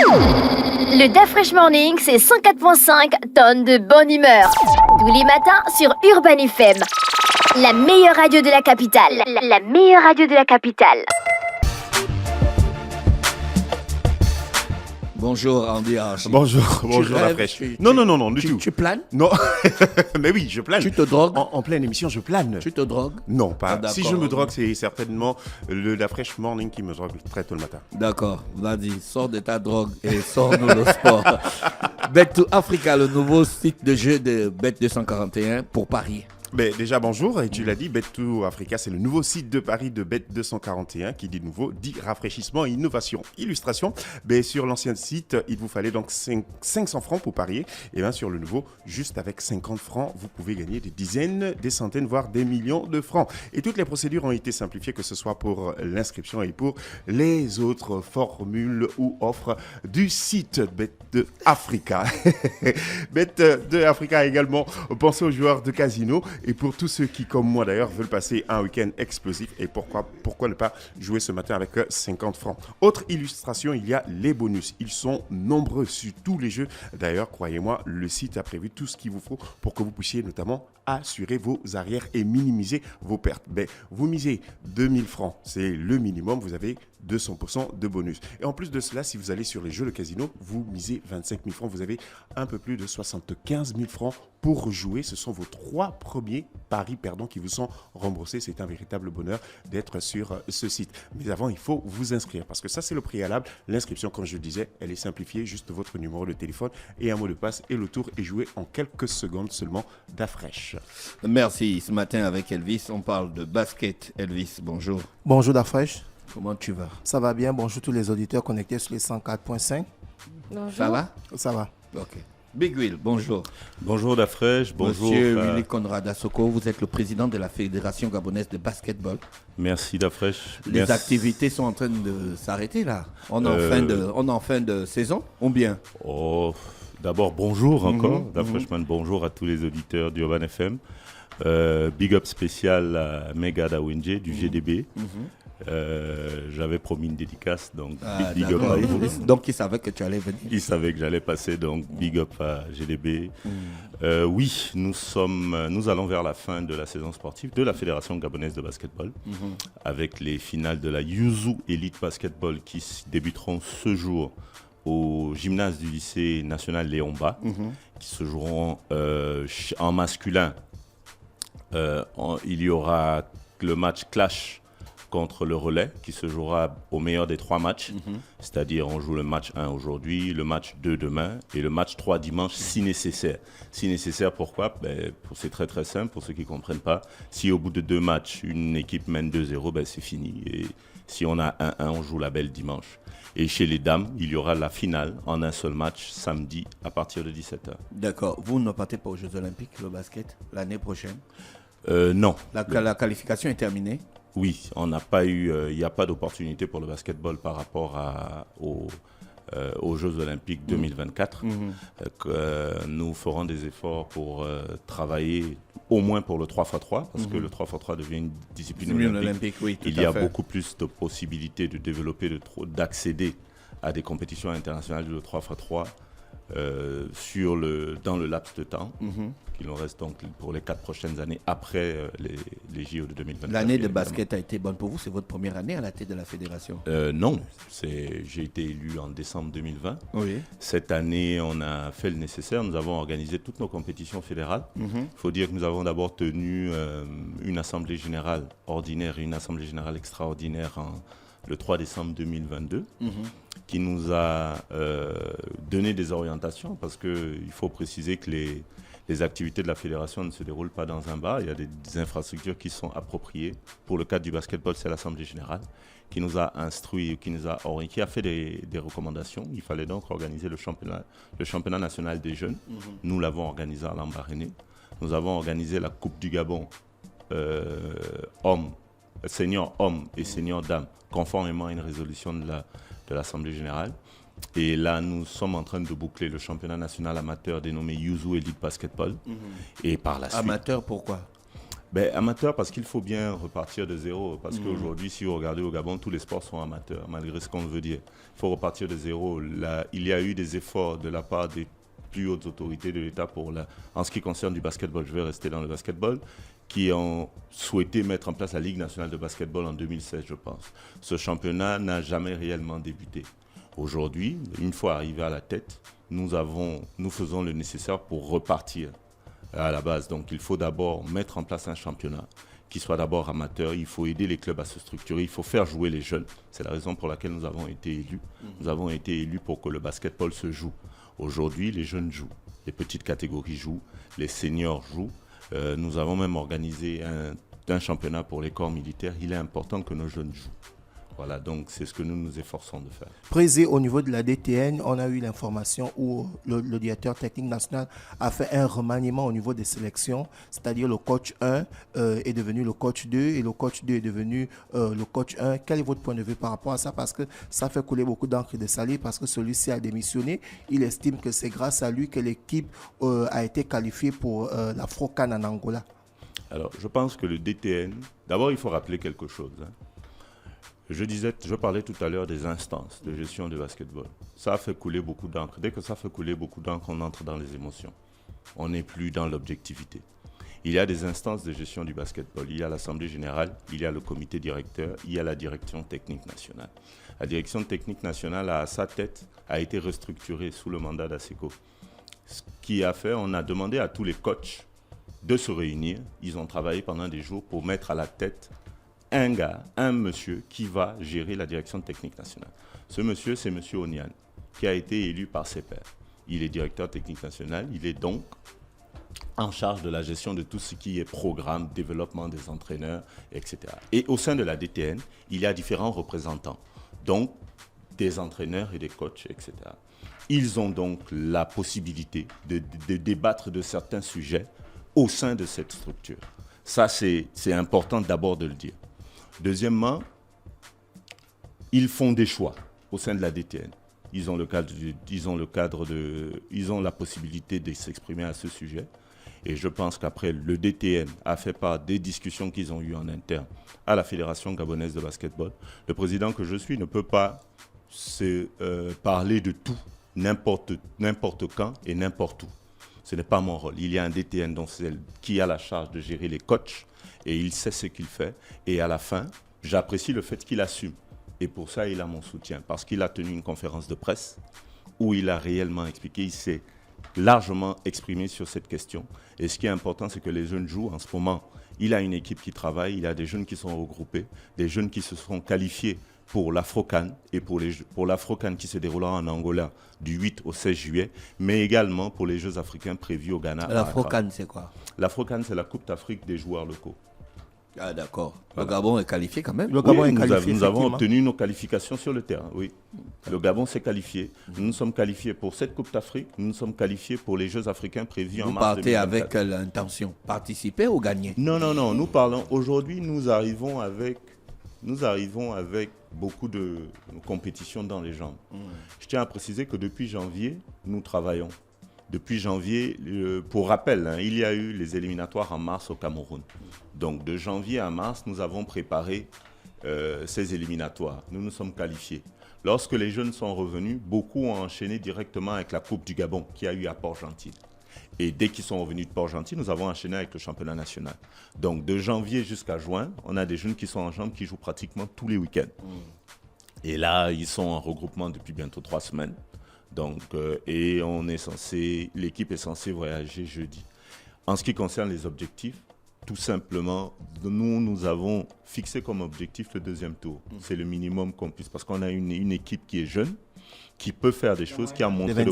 Le DaFresh Morning, c'est 104.5 tonnes de bonne humeur. Tous les matins sur Urban FM. La meilleure radio de la capitale. La meilleure radio de la capitale. Bonjour Andy Archie. Bonjour la fraîche. Non, du tout. Tu planes? Non, mais oui, je plane. Tu te drogues? En pleine émission, je plane. Tu te drogues? Non, pas. Ah, si je me drogue, c'est certainement la fraîche morning qui me drogue très tôt le matin. D'accord, vas-y, sors de ta drogue et sors-nous le sport. Bet to Africa, le nouveau site de jeu de Bet241 pour parier. Mais déjà bonjour, et tu l'as dit, Bet2Africa, c'est le nouveau site de Paris de Bet241 qui dit nouveau, dit rafraîchissement et innovation. Illustration, sur l'ancien site, il vous fallait donc 500 francs pour parier, et bien sur le nouveau, juste avec 50 francs, vous pouvez gagner des dizaines, des centaines, voire des millions de francs. Et toutes les procédures ont été simplifiées, que ce soit pour l'inscription et pour les autres formules ou offres du site Bet2Africa. Bet2Africa a également pensé aux joueurs de casino. Et pour tous ceux qui, comme moi d'ailleurs, veulent passer un week-end explosif, et pourquoi ne pas jouer ce matin avec 50 francs. Autre illustration, il y a les bonus. Ils sont nombreux sur tous les jeux. D'ailleurs, croyez-moi, le site a prévu tout ce qu'il vous faut pour que vous puissiez notamment assurer vos arrières et minimiser vos pertes. Vous misez 2000 francs, c'est le minimum, vous avez 200% de bonus. Et en plus de cela, si vous allez sur les jeux de casino, vous misez 25 000 francs, vous avez un peu plus de 75 000 francs pour jouer. Ce sont vos 3 premiers paris perdants qui vous sont remboursés. C'est un véritable bonheur d'être sur ce site. Mais avant, il faut vous inscrire parce que ça, c'est le préalable. L'inscription, comme je le disais, elle est simplifiée. Juste votre numéro de téléphone et un mot de passe et le tour est joué en quelques secondes seulement d'Afresh. Merci. Ce matin avec Elvis, on parle de basket. Elvis, bonjour. Bonjour d'Afresh. Comment tu vas? Ça va bien. Bonjour tous les auditeurs connectés sur les 104.5. Bonjour. Ça va? Ça va. Ok. Big Will, bonjour. Bonjour Dafresh, bonjour. Monsieur Willy Conrad Assoko, vous êtes le président de la Fédération gabonaise de basketball. Merci Dafresh. Les activités sont en train de s'arrêter là. On est en fin de saison ou bien? D'abord, bonjour encore. Dafreshman, bonjour à tous les auditeurs d'Urban FM. Big up spécial à Mega Dawinje du GDB. J'avais promis une dédicace, donc big up à vous. Donc il savait que tu allais venir. Il savait que j'allais passer, donc big up à GDB. Oui, nous allons vers la fin de la saison sportive de la Fédération gabonaise de basketball, avec les finales de la Yuzu Elite Basketball qui débuteront ce jour au gymnase du lycée national Léon Bas, qui se joueront en masculin. Il y aura le match clash contre le relais qui se jouera au meilleur des 3 matchs, c'est-à-dire on joue le match 1 aujourd'hui, le match 2 demain et le match 3 dimanche si nécessaire. Si nécessaire, pourquoi? C'est très très simple pour ceux qui ne comprennent pas. Si au bout de 2 matchs, une équipe mène 2-0, c'est fini. Et si on a 1-1, on joue la belle dimanche. Et chez les dames, il y aura la finale en un seul match samedi à partir de 17h. D'accord. Vous ne partez pas aux Jeux Olympiques, le basket, l'année prochaine? Non. La qualification est terminée? Oui, on n'a pas eu, il n'y a pas d'opportunité pour le basketball par rapport aux Jeux Olympiques 2024. Nous ferons des efforts pour travailler au moins pour le 3x3, parce que le 3x3 devient une discipline olympique. Oui, il y a beaucoup plus de possibilités de développer, d'accéder à des compétitions internationales de 3x3 dans le laps de temps qu'il nous reste donc pour les 4 prochaines années après les JO de 2024. L'année de basket a été bonne pour vous? C'est votre première année à la tête de la fédération? Non, j'ai été élu en décembre 2020. Oui. Cette année, on a fait le nécessaire. Nous avons organisé toutes nos compétitions fédérales. Il faut dire que nous avons d'abord tenu une assemblée générale ordinaire et une assemblée générale extraordinaire le 3 décembre 2022. Qui nous a donné des orientations, parce qu'il faut préciser que les activités de la fédération ne se déroulent pas dans un bar. Il y a des infrastructures qui sont appropriées. Pour le cadre du basketball, c'est l'Assemblée générale qui nous a instruit, qui a fait des recommandations. Il fallait donc organiser le championnat national des jeunes. Nous l'avons organisé à Lambaréné. Nous avons organisé la Coupe du Gabon senior hommes et senior dames, conformément à une résolution de l'Assemblée générale. Et là, nous sommes en train de boucler le championnat national amateur dénommé Yuzu Elite Basketball. Et par la suite... Amateur, pourquoi? Amateur parce qu'il faut bien repartir de zéro. Parce qu'aujourd'hui, si vous regardez au Gabon, tous les sports sont amateurs, malgré ce qu'on veut dire. Il faut repartir de zéro. Là, il y a eu des efforts de la part des plus hautes autorités de l'État en ce qui concerne du basketball. Je vais rester dans le basketball, qui ont souhaité mettre en place la Ligue nationale de basketball en 2016, je pense. Ce championnat n'a jamais réellement débuté. Aujourd'hui, une fois arrivé à la tête, nous faisons le nécessaire pour repartir à la base. Donc il faut d'abord mettre en place un championnat qui soit d'abord amateur. Il faut aider les clubs à se structurer. Il faut faire jouer les jeunes. C'est la raison pour laquelle nous avons été élus. Nous avons été élus pour que le basketball se joue. Aujourd'hui, les jeunes jouent. Les petites catégories jouent. Les seniors jouent. Nous avons même organisé un championnat pour les corps militaires. Il est important que nos jeunes jouent. Voilà, donc c'est ce que nous nous efforçons de faire. Président, au niveau de la DTN, on a eu l'information où le directeur technique national a fait un remaniement au niveau des sélections, c'est-à-dire le coach 1 est devenu le coach 2 et le coach 2 est devenu le coach 1. Quel est votre point de vue par rapport à ça? Parce que ça fait couler beaucoup d'encre et de salive parce que celui-ci a démissionné. Il estime que c'est grâce à lui que l'équipe a été qualifiée pour l'Afro-CAN en Angola. Alors, je pense que le DTN, d'abord il faut rappeler quelque chose. Je parlais tout à l'heure des instances de gestion de basketball. Ça a fait couler beaucoup d'encre. Dès que ça fait couler beaucoup d'encre, on entre dans les émotions. On n'est plus dans l'objectivité. Il y a des instances de gestion du basketball. Il y a l'Assemblée générale, il y a le comité directeur, il y a la direction technique nationale. La direction technique nationale, à sa tête, a été restructurée sous le mandat d'ASECO. Ce qui a fait, on a demandé à tous les coachs de se réunir. Ils ont travaillé pendant des jours pour mettre à la tête un monsieur qui va gérer la direction technique nationale. Ce monsieur, c'est monsieur Onian, qui a été élu par ses pairs. Il est directeur technique national, il est donc en charge de la gestion de tout ce qui est programme, développement des entraîneurs, etc. Et au sein de la DTN, il y a différents représentants, donc des entraîneurs et des coachs, etc. Ils ont donc la possibilité de débattre de certains sujets au sein de cette structure. Ça, c'est important d'abord de le dire. Deuxièmement, ils font des choix au sein de la DTN. Ils ont la possibilité de s'exprimer à ce sujet. Et je pense qu'après, le DTN a fait part des discussions qu'ils ont eues en interne à la Fédération gabonaise de basketball. Le président que je suis ne peut pas parler de tout, n'importe quand et n'importe où. Ce n'est pas mon rôle. Il y a un DTN qui a la charge de gérer les coachs et il sait ce qu'il fait. Et à la fin, j'apprécie le fait qu'il assume. Et pour ça, il a mon soutien parce qu'il a tenu une conférence de presse où il a réellement expliqué, il s'est largement exprimé sur cette question. Et ce qui est important, c'est que les jeunes jouent en ce moment. Il a une équipe qui travaille, il a des jeunes qui sont regroupés, des jeunes qui se sont qualifiés pour l'Afro-CAN et pour l'Afro-CAN qui se déroulera en Angola du 8 au 16 juillet, mais également pour les Jeux africains prévus au Ghana. L'Afro-CAN, c'est quoi? L'Afro-CAN, c'est la Coupe d'Afrique des joueurs locaux. Ah d'accord. Voilà. Le Gabon est qualifié quand même. Le Gabon est qualifié, nous avons obtenu nos qualifications sur le terrain, oui. Le Gabon s'est qualifié. Nous nous sommes qualifiés pour cette Coupe d'Afrique. Nous nous sommes qualifiés pour les Jeux africains prévus en mars 2024. Vous partez avec l'intention participer ou gagner? Non. Nous parlons. Aujourd'hui, nous arrivons avec beaucoup de compétitions dans les jambes. Je tiens à préciser que depuis janvier, nous travaillons. Depuis janvier, pour rappel, il y a eu les éliminatoires en mars au Cameroun. Donc de janvier à mars, nous avons préparé ces éliminatoires. Nous nous sommes qualifiés. Lorsque les jeunes sont revenus, beaucoup ont enchaîné directement avec la Coupe du Gabon qui a eu à Port-Gentil. Et dès qu'ils sont revenus de Port-Gentil, nous avons enchaîné avec le championnat national. Donc de janvier jusqu'à juin, on a des jeunes qui sont en jambes qui jouent pratiquement tous les week-ends. Et là, ils sont en regroupement depuis bientôt 3 semaines. Donc, et l'équipe est censée voyager jeudi. En ce qui concerne les objectifs, tout simplement, nous avons fixé comme objectif le 2e tour. C'est le minimum qu'on puisse, parce qu'on a une équipe qui est jeune, qui peut faire des choses, qui a montré de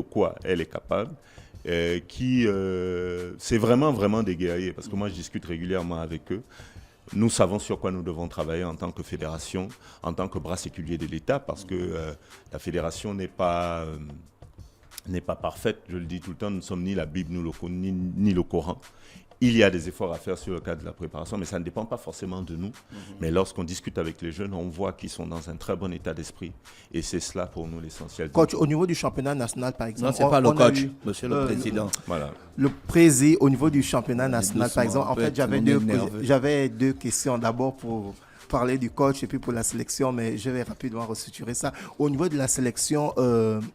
quoi elle est capable, c'est vraiment des guerriers, parce que moi je discute régulièrement avec eux. Nous savons sur quoi nous devons travailler en tant que fédération, en tant que bras séculier de l'État, parce que la fédération n'est pas parfaite. Je le dis tout le temps, nous ne sommes ni la Bible ni le Coran. Il y a des efforts à faire sur le cadre de la préparation, mais ça ne dépend pas forcément de nous. Mais lorsqu'on discute avec les jeunes, on voit qu'ils sont dans un très bon état d'esprit. Et c'est cela pour nous l'essentiel. Coach, au niveau du championnat national, par exemple, Non, c'est pas le on a coach, eu, monsieur le président. Voilà. le président au niveau du championnat national, par doucement, exemple. En on peut fait, être- on est nerveux. j'avais deux questions. D'abord pour parler du coach et puis pour la sélection, mais je vais rapidement restructurer ça. Au niveau de la sélection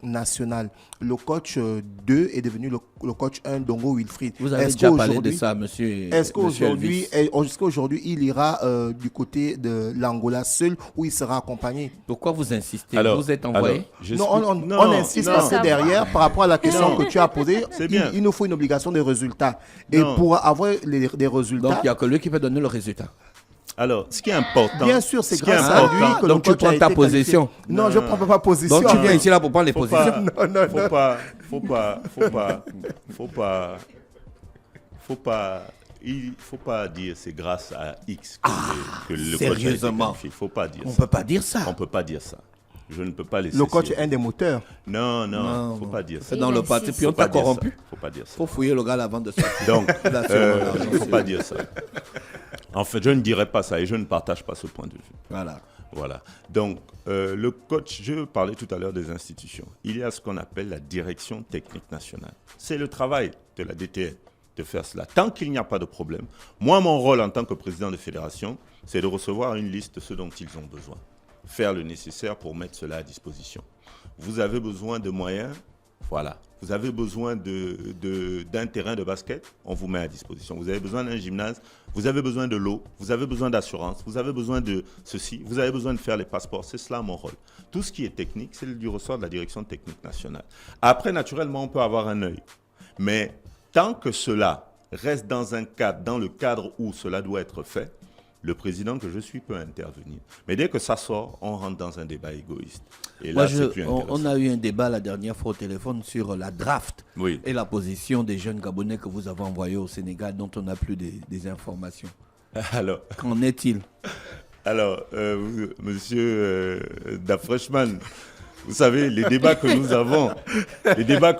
nationale, le coach 2 est devenu le coach 1, Dongo Wilfried. Vous avez Est-ce déjà parlé de qu'aujourd'hui- ça, monsieur. Est-ce qu'aujourd'hui, Elvis. il ira du côté de l'Angola seul ou il sera accompagné? Pourquoi vous insistez? Alors, Vous êtes envoyé? Non, on insiste parce que derrière, par rapport à la question que tu as posée, C'est bien. il nous faut une obligation de résultat. Et Non. pour avoir des Donc, résultats, il n'y a que lui qui peut donner le résultat. Alors, ce qui est important... bien sûr, c'est ce qui est grâce à important- lui que Donc, le tu coach a prends ta été position. qualifié. Non, je ne prends pas position. Donc, tu viens ici là pour prendre les Faut positions. pas, Non, faut pas dire c'est grâce à X que le coach a été sérieusement. qualifié. Il faut pas dire On ne ça. peut pas dire ça. On peut pas dire ça. Je ne peux pas laisser. Le coach ça. est un des moteurs. Non, faut pas dire ça. C'est dans le parti. Puis on Faut pas t'a dire corrompu. ça. Faut pas dire ça. Faut fouiller le gars avant de sortir. Donc, Là, c'est faut pas dire ça. En fait, je ne dirais pas ça et je ne partage pas ce point de vue. Voilà. Voilà. Donc, le coach, je parlais tout à l'heure des institutions. Il y a ce qu'on appelle la direction technique nationale. C'est le travail de la DTN de faire cela. Tant qu'il n'y a pas de problème, moi, mon rôle en tant que président de fédération, c'est de recevoir une liste de ce dont ils ont besoin. Faire le nécessaire pour mettre cela à disposition. Vous avez besoin de moyens, voilà. Vous avez besoin d'un terrain de basket, on vous met à disposition. Vous avez besoin d'un gymnase, vous avez besoin de l'eau, vous avez besoin d'assurance, vous avez besoin de ceci, vous avez besoin de faire les passeports. C'est cela mon rôle. Tout ce qui est technique, c'est du ressort de la direction technique nationale. Après, naturellement, on peut avoir un œil. Mais tant que cela reste dans le cadre où cela doit être fait, le président que je suis peut intervenir. Mais dès que ça sort, on rentre dans un débat égoïste. Et là, c'est plus intéressant. On a eu un débat la dernière fois au téléphone sur la draft Oui. et la position des jeunes Gabonais que vous avez envoyés au Sénégal, dont on n'a plus des informations. Alors, Qu'en est-il? monsieur Dafreshman, vous savez, les débats que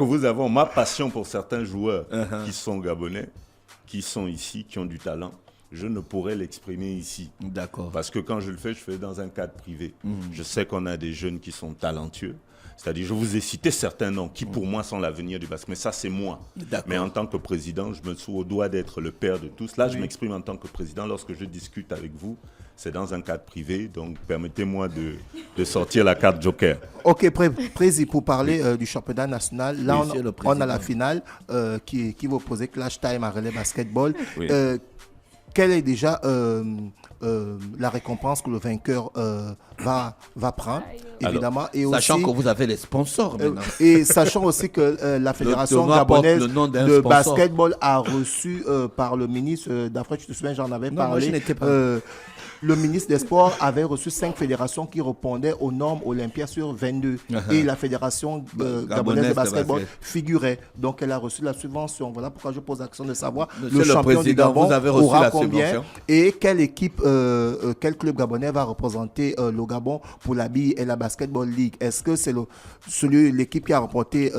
vous avez, ma passion pour certains joueurs qui sont Gabonais, qui sont ici, qui ont du talent, je ne pourrais l'exprimer ici. D'accord. Parce que quand je le fais dans un cadre privé. Je sais qu'on a des jeunes qui sont talentueux. C'est-à-dire, je vous ai cité certains noms qui, pour moi, sont l'avenir du basket. Mais ça, c'est moi. D'accord. Mais en tant que président, je me suis au doigt d'être le père de tous. Là, je m'exprime en tant que président. Lorsque je discute avec vous, c'est dans un cadre privé. Donc, permettez-moi de sortir la carte Joker. Ok, Prési, pour parler du championnat national, là, Monsieur le on a Président. la finale qui va opposer Clash Time à Relais Basketball. Oui. Quelle est déjà la récompense que le vainqueur va prendre, évidemment. Et Sachant aussi, que vous avez les sponsors maintenant. et sachant aussi que la Fédération tournoi porte gabonaise le nom d'un de sponsor. basketball a reçu par le ministre d'Afrique, tu te souviens, j'en avais Non, moi, parlé. je n'étais pas. Le ministre des Sports avait reçu 5 fédérations qui répondaient aux normes Olympia sur 22. Et la Fédération gabonaise de basketball figurait. Donc, elle a reçu la subvention. Voilà pourquoi je pose la question de savoir Monsieur le le champion du Président, Gabon vous avez reçu aura la combien subvention. et quelle équipe, quel club gabonais va représenter le Gabon pour la BI et la Basketball League. Est-ce que c'est l'équipe qui a remporté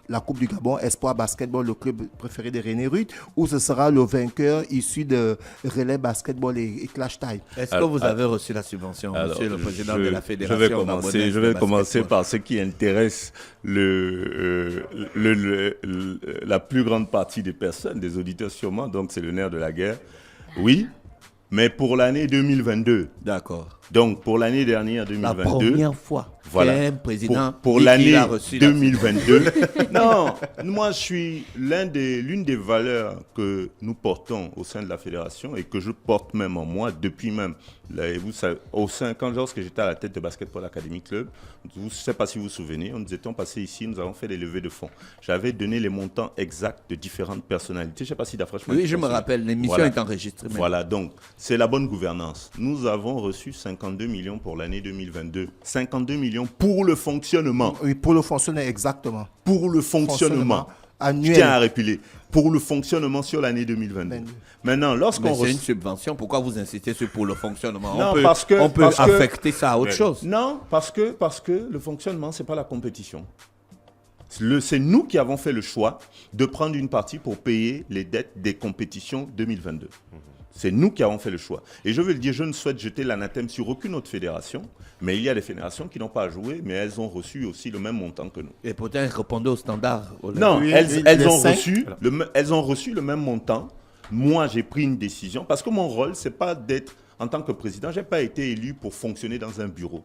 la Coupe du Gabon, Espoir Basketball, le club préféré de René Ruth, ou ce sera le vainqueur issu de Relais Basketball et Clash Time? Est-ce que vous avez reçu la subvention, monsieur le président de la Fédération gabonaise Je vais de commencer basketball? par ce qui intéresse la plus grande partie des personnes, des auditeurs sûrement, donc c'est le nerf de la guerre. Oui, mais pour l'année 2022. D'accord. Donc pour l'année dernière, La 2022. première fois Voilà. qu'un président Pour dit qu'il l'année a reçu la 2022. Non, moi je suis l'une des valeurs que nous portons au sein de la fédération et que je porte même en moi depuis même. Là, et vous savez, lorsque j'étais à la tête de Basketball Academy Club, je ne sais pas si vous vous souvenez, nous étions passés ici, nous avons fait des levées de fonds. J'avais donné les montants exacts de différentes personnalités. Je ne sais pas si Dafreshman. Oui, je me rappelle, l'émission est enregistrée. Voilà, donc c'est la bonne gouvernance. Nous avons reçu 52 millions pour l'année 2022. 52 millions pour le fonctionnement. Oui, pour le fonctionnement, exactement. Pour le fonctionnement. Je Annuel. tiens à répiler. Pour le fonctionnement sur l'année 2022. Maintenant, lorsqu'on Mais c'est une subvention, pourquoi vous insistez sur pour le fonctionnement? Non, On peut affecter ça à autre chose. Non, parce que le fonctionnement, ce n'est pas la compétition. C'est nous qui avons fait le choix de prendre une partie pour payer les dettes des compétitions 2022. C'est nous qui avons fait le choix. Et je veux le dire, je ne souhaite jeter l'anathème sur aucune autre fédération, mais il y a des fédérations qui n'ont pas joué, mais elles ont reçu aussi le même montant que nous. Et pourtant, ils répondaient au standard. Non, Oui, elles les ont cinq. elles ont reçu le même montant. Moi, j'ai pris une décision, parce que mon rôle, ce n'est pas d'être, en tant que président, je n'ai pas été élu pour fonctionner dans un bureau.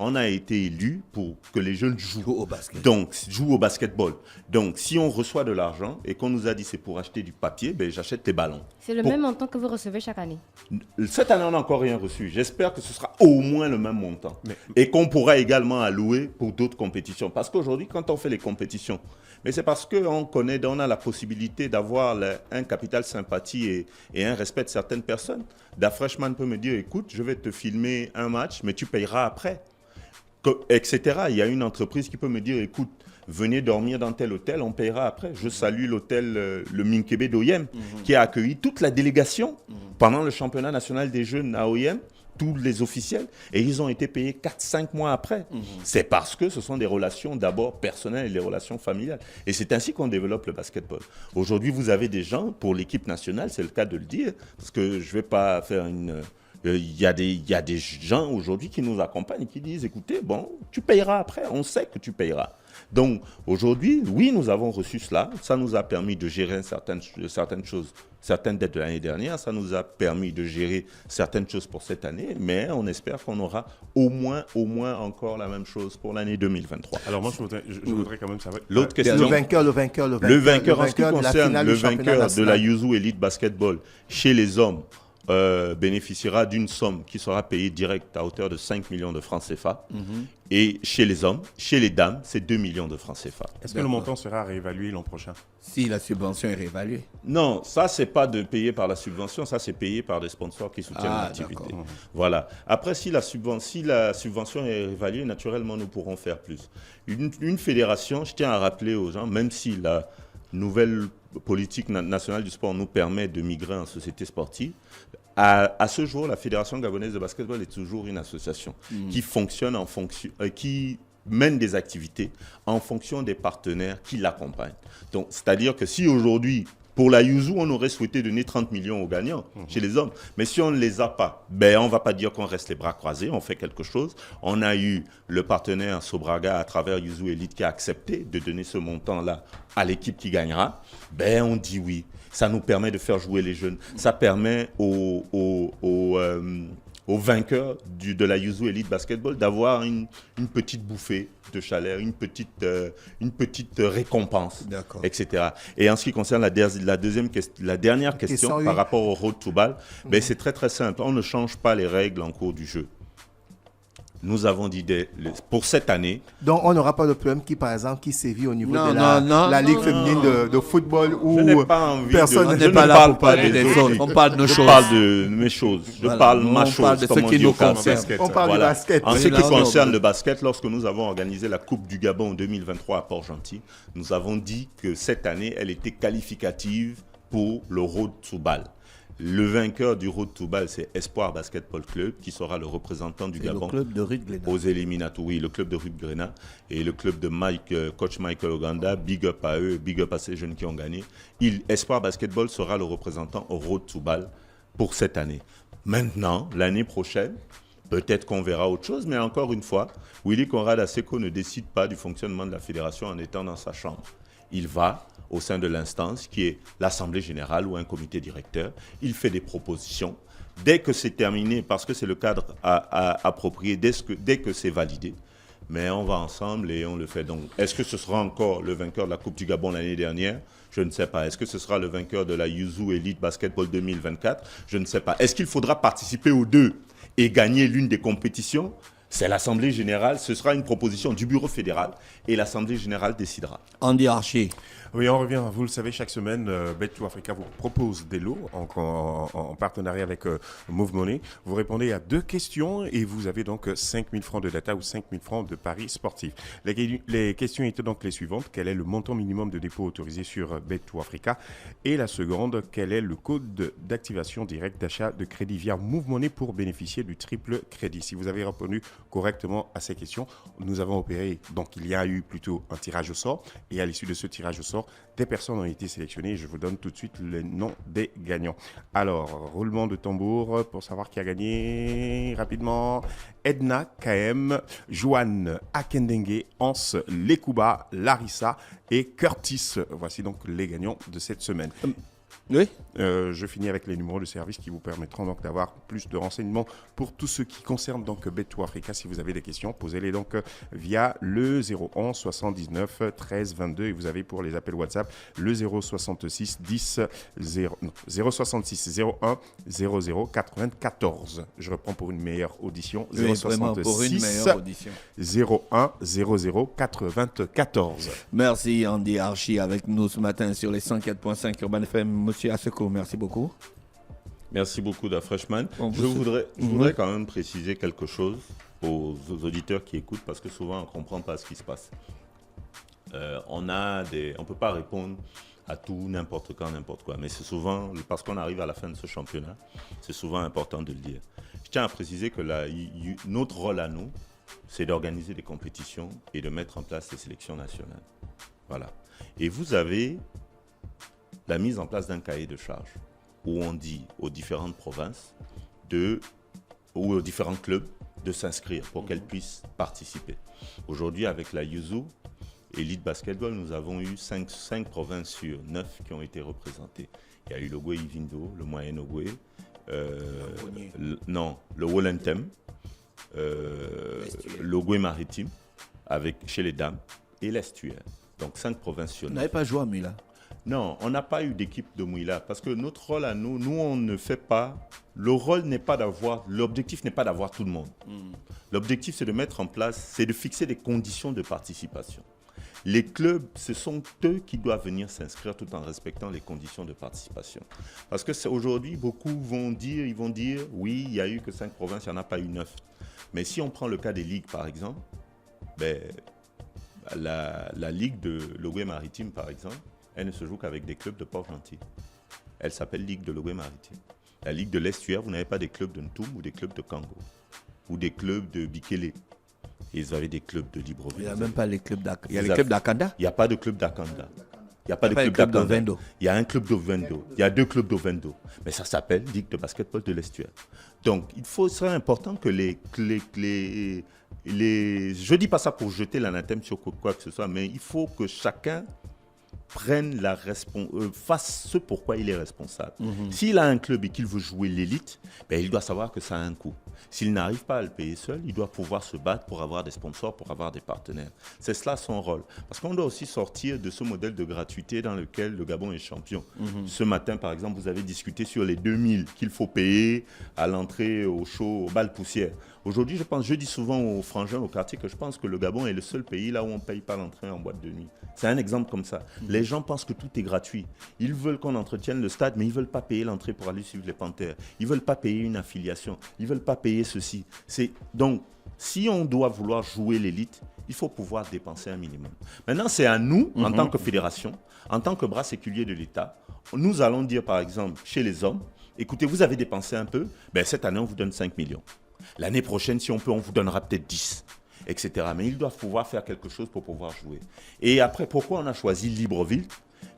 On a été élu pour que les jeunes jouent au basket. Donc, jouent au basketball. Donc, si on reçoit de l'argent et qu'on nous a dit c'est pour acheter du papier, ben, j'achète les ballons. C'est le Pour- même montant que vous recevez chaque année. Cette année, on n'a encore rien reçu. J'espère que ce sera au moins le même montant. Mais- Et qu'on pourra également allouer pour d'autres compétitions. Parce qu'aujourd'hui, quand on fait les compétitions, mais c'est parce on a la possibilité d'avoir un capital sympathie et un respect de certaines personnes. Da Freshman peut me dire, écoute, je vais te filmer un match, mais tu payeras après. Etc. Il y a une entreprise qui peut me dire, écoute, venez dormir dans tel hôtel, on payera après. Je salue l'hôtel le Minkebe d'OIM qui a accueilli toute la délégation pendant le championnat national des jeunes à OIM, tous les officiels, et ils ont été payés 4-5 mois après. C'est parce que ce sont des relations d'abord personnelles et des relations familiales. Et c'est ainsi qu'on développe le basketball. Aujourd'hui, vous avez des gens, pour l'équipe nationale, c'est le cas de le dire, parce que je ne vais pas faire une... Il y a des gens aujourd'hui qui nous accompagnent et qui disent, écoutez, bon, tu payeras après, on sait que tu payeras. Donc aujourd'hui, oui, nous avons reçu cela, ça nous a permis de gérer certaines choses, certaines dettes de l'année dernière, ça nous a permis de gérer certaines choses pour cette année, mais on espère qu'on aura au moins encore la même chose pour l'année 2023. Alors moi, je voudrais quand même savoir. L'autre Le question, vainqueur le vainqueur en ce qui de la concerne finale le du championnat vainqueur de la national. Yuzu Elite Basketball chez les hommes bénéficiera d'une somme qui sera payée direct à hauteur de 5 millions de francs CFA. Et chez les hommes, chez les dames, c'est 2 millions de francs CFA. Est-ce que le montant sera réévalué l'an prochain? Si la subvention est réévaluée. Non, ça, c'est pas payé par la subvention, ça, c'est payé par des sponsors qui soutiennent Ah, l'activité. d'accord. Voilà. Après, si la subvention est réévaluée, naturellement, nous pourrons faire plus. Une fédération, je tiens à rappeler aux gens, même si la nouvelle politique nationale du sport nous permet de migrer en société sportive, à ce jour, la Fédération gabonaise de basketball est toujours une association qui fonctionne qui mène des activités en fonction des partenaires qui l'accompagnent. Donc, c'est-à-dire que si aujourd'hui, pour la Yuzu, on aurait souhaité donner 30 millions aux gagnants chez les hommes. Mais si on ne les a pas, ben, on ne va pas dire qu'on reste les bras croisés, on fait quelque chose. On a eu le partenaire Sobraga à travers Yuzu Elite qui a accepté de donner ce montant-là à l'équipe qui gagnera. Ben, on dit oui. Ça nous permet de faire jouer les jeunes. Ça permet aux vainqueurs de la Yuzu Elite Basketball d'avoir une petite bouffée de chaleur, une petite récompense, D'accord. etc. Et en ce qui concerne la dernière question oui. par rapport au road to ball, ben, c'est très très simple. On ne change pas les règles en cours du jeu. Nous avons dit pour cette année. Donc, on n'aura pas de problème par exemple, qui sévit au niveau Non, de non, la Ligue non, féminine de football où Je n'ai pas envie personne On je n'est ne pas là parle pour parler des autres. autres, on parle de nos Je choses. parle de mes choses. Je Voilà. parle Nous, ma on chose. parle de ce comme on qui dit nous au Cameroun. concerne. on parle Voilà. de basket. En Oui, ce là, qui on concerne doit- le basket, lorsque nous avons organisé la Coupe du Gabon en 2023 à Port-Gentil, nous avons dit que cette année, elle était qualificative pour le Road to Ball. Le vainqueur du Road to Ball, c'est Espoir Basketball Club, qui sera le représentant du C'est le Gabon club de Ruth Glénat. aux éliminatoires. Oui, le club de Ruth Gréna et le club de coach Michael Oganda. Big up à eux, big up à ces jeunes qui ont gagné. Espoir Basketball sera le représentant au Road to Ball pour cette année. Maintenant, l'année prochaine, peut-être qu'on verra autre chose, mais encore une fois, Willy Conrad Asseco ne décide pas du fonctionnement de la fédération en étant dans sa chambre. Il va au sein de l'instance qui est l'Assemblée générale ou un comité directeur. Il fait des propositions. Dès que c'est terminé, parce que c'est le cadre approprié, dès que c'est validé, mais on va ensemble et on le fait. Donc, est-ce que ce sera encore le vainqueur de la Coupe du Gabon l'année dernière? Je ne sais pas. Est-ce que ce sera le vainqueur de la Yuzu Elite Basketball 2024? Je ne sais pas. Est-ce qu'il faudra participer aux deux et gagner l'une des compétitions? C'est l'Assemblée générale, ce sera une proposition du Bureau fédéral et l'Assemblée générale décidera. Andy Archie. Oui, on revient. Vous le savez, chaque semaine, Bet2Africa vous propose des lots en partenariat avec Move Money. Vous répondez à 2 questions et vous avez donc 5 000 francs de data ou 5 000 francs de paris sportifs. Les questions étaient donc les suivantes. Quel est le montant minimum de dépôt autorisé sur Bet2Africa? Et la seconde, quel est le code d'activation directe d'achat de crédit via Move Money pour bénéficier du triple crédit? Si vous avez répondu correctement à ces questions. Nous avons opéré, donc il y a eu plutôt un tirage au sort. Et à l'issue de ce tirage au sort, des personnes ont été sélectionnées. Je vous donne tout de suite les noms des gagnants. Alors, roulement de tambour pour savoir qui a gagné rapidement. Edna KM, Joanne Akendengue, Hans Lekouba, Larissa et Curtis. Voici donc les gagnants de cette semaine. Oui. Je finis avec les numéros de service qui vous permettront donc d'avoir plus de renseignements pour tout ce qui concerne donc Bet2Africa. Si vous avez des questions, posez-les donc via le 011 79 13 22 et vous avez pour les appels WhatsApp le 066 10 0 non, 066 01 00 94. Je reprends pour une meilleure audition. Oui, 066 vraiment, pour une meilleure audition. 01 00 94. Merci Andy Archie avec nous ce matin sur les 104.5 Urban FM. Monsieur Asseco, merci beaucoup. Merci beaucoup, Da Freshman. Bon, Je voudrais quand même préciser quelque chose aux auditeurs qui écoutent, parce que souvent on ne comprend pas ce qui se passe. On ne peut pas répondre à tout, n'importe quand, n'importe quoi. Mais c'est souvent, parce qu'on arrive à la fin de ce championnat, c'est souvent important de le dire. Je tiens à préciser que notre rôle à nous, c'est d'organiser des compétitions et de mettre en place des sélections nationales. Voilà. Et vous avez la mise en place d'un cahier de charges où on dit aux différentes provinces ou aux différents clubs de s'inscrire pour qu'elles puissent participer. Aujourd'hui, avec la Yuzu Elite Basketball, nous avons eu 5 provinces sur 9 qui ont été représentées. Il y a eu le Goué-Ivindo, le Moyen-Ogoué, le Wollentem, le Goué-Maritime chez les dames et l'Estuaire. Donc 5 provinces sur 9. Vous n'avez pas joué à Mila? Non, on n'a pas eu d'équipe de Mouila parce que notre rôle à nous, on ne fait pas. L'objectif n'est pas d'avoir tout le monde. L'objectif, c'est de mettre en place, c'est de fixer des conditions de participation. Les clubs, ce sont eux qui doivent venir s'inscrire tout en respectant les conditions de participation. Parce que aujourd'hui, beaucoup vont dire, oui, il n'y a eu que 5 provinces, il n'y en a pas eu 9. Mais si on prend le cas des ligues, par exemple, la ligue de Logoué-Maritime, par exemple, elle ne se joue qu'avec des clubs de Port-Gentil. Elle s'appelle Ligue de Logoué-Maritime. La Ligue de l'Estuaire, vous n'avez pas des clubs de Ntoum ou des clubs de Kango ou des clubs de Bikele. Et vous avez des clubs de Libreville. Il n'y a même pas les clubs d'Akanda. Il y a les clubs d'Akanda. Il n'y a pas de club d'Akanda. Il n'y a pas de club club d'Ovendo. Il y a un club d'Ovendo. Il y a 2 clubs d'Ovendo. Mais ça s'appelle Ligue de basketball de l'Estuaire. Donc, ce serait important que je ne dis pas ça pour jeter l'anathème sur quoi que ce soit, mais il faut que chacun fasse ce pourquoi il est responsable. S'il a un club et qu'il veut jouer l'élite, il doit savoir que ça a un coût. S'il n'arrive pas à le payer seul, il doit pouvoir se battre pour avoir des sponsors, pour avoir des partenaires. C'est cela son rôle. Parce qu'on doit aussi sortir de ce modèle de gratuité dans lequel le Gabon est champion. Ce matin, par exemple, vous avez discuté sur les 2000 qu'il faut payer à l'entrée au show, au bal poussière. Aujourd'hui, je dis souvent aux frangins au quartier que je pense que le Gabon est le seul pays là où on ne paye pas l'entrée en boîte de nuit. C'est un exemple comme ça. Les gens pensent que tout est gratuit. Ils veulent qu'on entretienne le stade, mais ils ne veulent pas payer l'entrée pour aller suivre les Panthères. Ils ne veulent pas payer une affiliation. Ils ne veulent pas payer ceci. Donc, si on doit vouloir jouer l'élite, il faut pouvoir dépenser un minimum. Maintenant, c'est à nous, en tant que fédération, en tant que bras séculier de l'État, nous allons dire, par exemple, chez les hommes, écoutez, vous avez dépensé un peu, cette année, on vous donne 5 millions. L'année prochaine, si on peut, on vous donnera peut-être 10, etc. Mais ils doivent pouvoir faire quelque chose pour pouvoir jouer. Et après, pourquoi on a choisi Libreville ?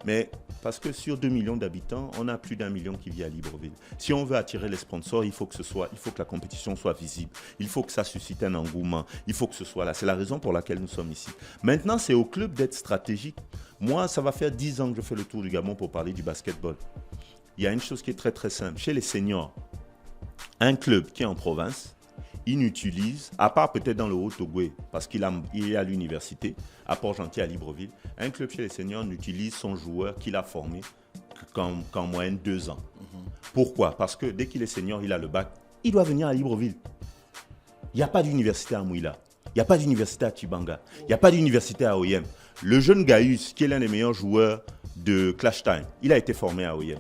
Mais parce que sur 2 millions d'habitants, on a plus d'1 million qui vit à Libreville. Si on veut attirer les sponsors, il faut que la compétition soit visible. Il faut que ça suscite un engouement. Il faut que ce soit là. C'est la raison pour laquelle nous sommes ici. Maintenant, c'est au club d'être stratégique. Moi, ça va faire 10 ans que je fais le tour du Gabon pour parler du basketball. Il y a une chose qui est très très simple. Chez les seniors, un club qui est en province, il n'utilise, à part peut-être dans le Haut-Ogoué, parce qu'il est à l'université, à Port-Gentil, à Libreville, un club chez les seniors n'utilise son joueur qu'il a formé qu'en moyenne 2 ans. Pourquoi ? Parce que dès qu'il est senior, il a le bac, il doit venir à Libreville. Il n'y a pas d'université à Mouila, il n'y a pas d'université à Tibanga, il n'y a pas d'université à OIM. Le jeune Gaius, qui est l'un des meilleurs joueurs de Clash Time, il a été formé à OIM.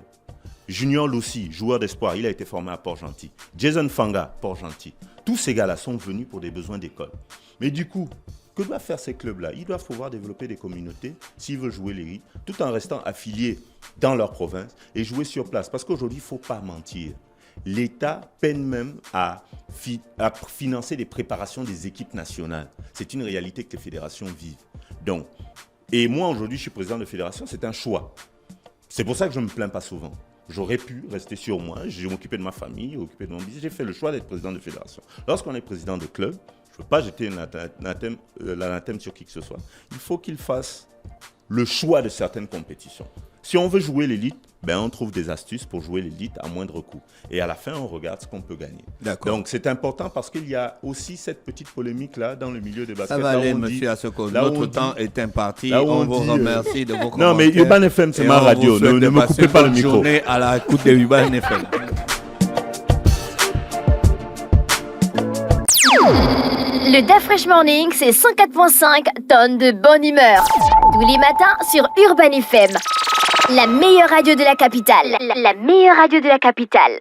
Junior Lucy, joueur d'espoir, il a été formé à Port-Gentil. Jason Fanga, Port-Gentil. Tous ces gars-là sont venus pour des besoins d'école. Mais du coup, que doivent faire ces clubs-là ? Ils doivent pouvoir développer des communautés s'ils veulent jouer les tout en restant affiliés dans leur province et jouer sur place. Parce qu'aujourd'hui, il ne faut pas mentir. l'État peine même à financer les préparations des équipes nationales. C'est une réalité que les fédérations vivent. Donc, et moi, aujourd'hui, je suis président de fédération, c'est un choix. C'est pour ça que je ne me plains pas souvent. J'aurais pu rester sur moi, j'ai m'occupé de ma famille, m'occuper de mon business. J'ai fait le choix d'être président de fédération. Lorsqu'on est président de club, je ne peux pas jeter l'anathème sur qui que ce soit. Il faut qu'il fasse le choix de certaines compétitions. Si on veut jouer l'élite, on trouve des astuces pour jouer l'élite à moindre coût. Et à la fin, on regarde ce qu'on peut gagner. D'accord. Donc, c'est important parce qu'il y a aussi cette petite polémique-là dans le milieu de basket. Ça va aller, monsieur Assoko. Notre temps est imparti. On vous remercie de vos commentaires. Non, mais Urban FM, c'est ma radio. Ne me coupez pas le micro. Journée à la écoute de Urban FM. Le DAF Fresh Morning, c'est 104.5 tonnes de bonne humeur. Tous les matins sur Urban FM. La meilleure radio de la capitale. La meilleure radio de la capitale.